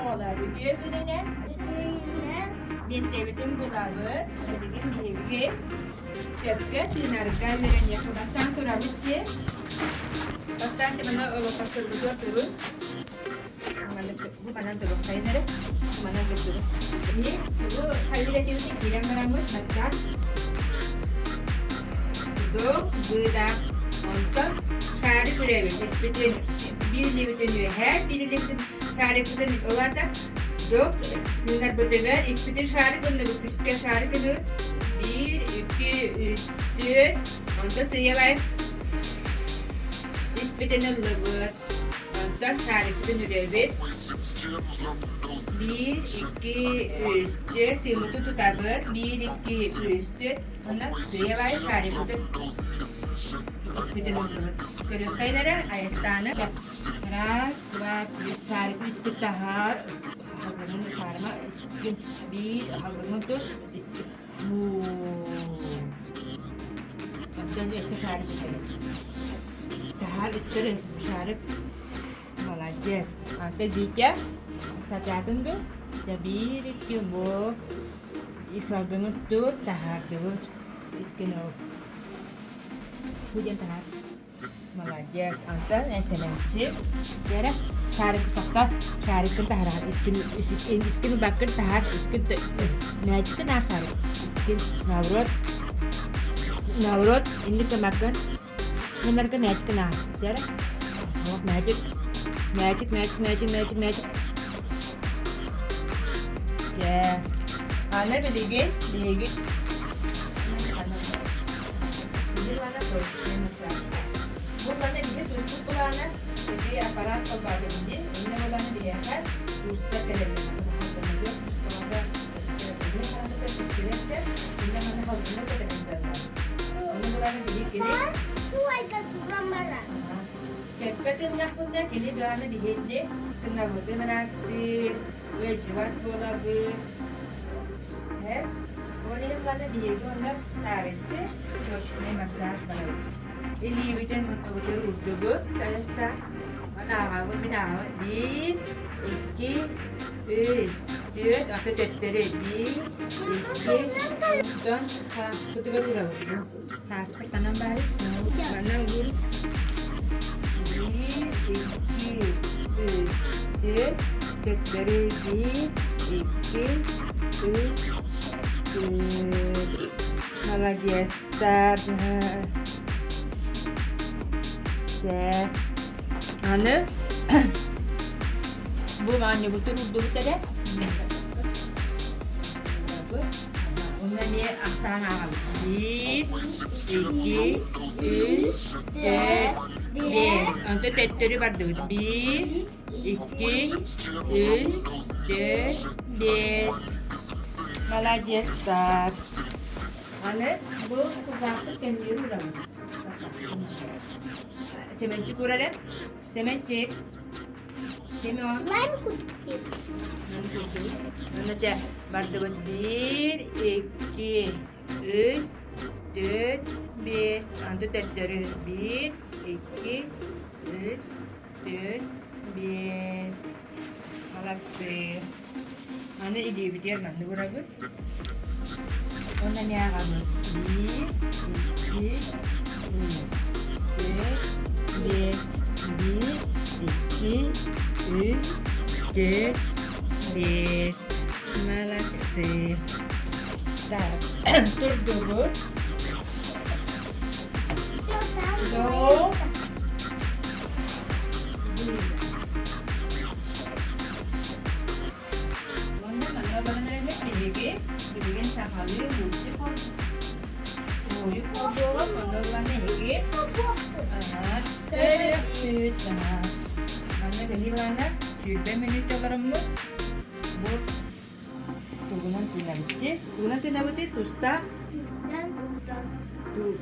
oğlar ödüyor gününe. Biz de bütün bulavı, ödegin bilgi, şefke, sinarıkan veren yakınastan kurabıcı. Bastan cimana pastır budur turun. Bu kanan turun kaynarı, mana turun. Ini bu kalirat itu kiram rambut bastan. Bu budak untuk sehari berapa? Seperti bir lebih her bir lebih sehari berapa? Olar da dok bunlar bedenler ispiti sehari berapa? Püskü sehari berapa? 1, 2, 3, 4. Untuk siapa? İspitinin lıvı. Untuk sehari berapa? 1, 2, 3, 4. Simutu tutabır. 1, 2, 3, 4. Untuk siapa? Sehari berapa? İspitinin lıvı. Kırıkaylara ayastanı. Раз, два, три, сарик, испит тахар. Хагамын сарма, испит bir, хагамын тут, испит bu. Abdan esse şarip içelim. Tahar iskırız bu şarip. Молодец. Ante dike, satadın da. Bir, iki, bu. İsagını tut, tahar tut. İskini o. Hujan tahar. Молодец, Антон, SMC. Yara şarkı takta, şarkı tahar. İskin bakır tahar, iskin ne çıkın ar şarkı. İskin navrot, ini kemakan. Benar kan ne çıkın ar. Yara, magic. Ya, ana bilgi. Ini mana tuh? Bu bana bir tuzlu kulağına bir aparat kabartınca yine bana bir yer tuzda kalemle kullanıyor. Sonra bir tane de pişirirse yine bana hazırla kalemler. Onu bana bir kere. Bu ayda duramara. Sepketin yapında kili bana bir hediye. Kına bu menas bir vecivat dolabı. Hep onu bana bir hediye onlar tarihçi çalışmaya masaj bana. Ini bikin betul urdu terasa mana bir daha bir iki üç dört atau tettere bir iki dan tas kutu berapa? Tas pertama baris mana ul bir iki üç dört tettere bir iki üç malah dia start. Anne bu anne bu tür urdu tadi. Ondan niye aksana abi? 1, 2, 3, 4, 5. Anne tetleri vardı. 1, 2, 3, 4, 5. Молодец, так. Anne bu kızartı kendileri buramı. Semenci kurarım. Semenci. Semon. Lan kutu. Anlatacağım. Bardağı 1, 2, 3, 4, 5. Antu tetleri 1, 2, 3, 4, 5. Malapsi. Anne iyi bir yer mandu beraber. Ondan ya kamu. 1, 2, 3, 4, 5, 1, 2, 3, 4, 5. Malaksi. Dur dulu. Do. Mana benar-benar ini bikin sekali musik. Oi, kodoh benar-benar ini. Anne kehilangan juga menit kamu bu turunan tinabicce turunan tinabicce tusta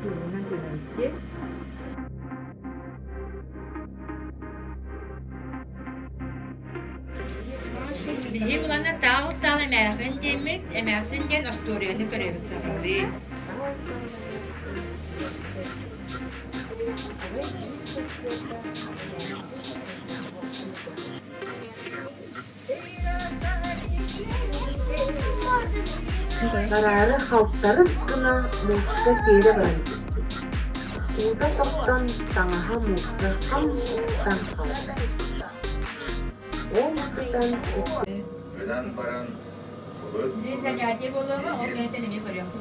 turunan tinabicce bihi bulanlar dağ emersin demek emersin gel Astoria'nı görebiliriz sakali. Kararı halkları sıkına mutlu geri verdi. Uda toptan sanaha mutlu ham ustan kaldı. O ustan Ölen paran olur. Neyse gerçek olur mu? O ben seni ne görüyorum.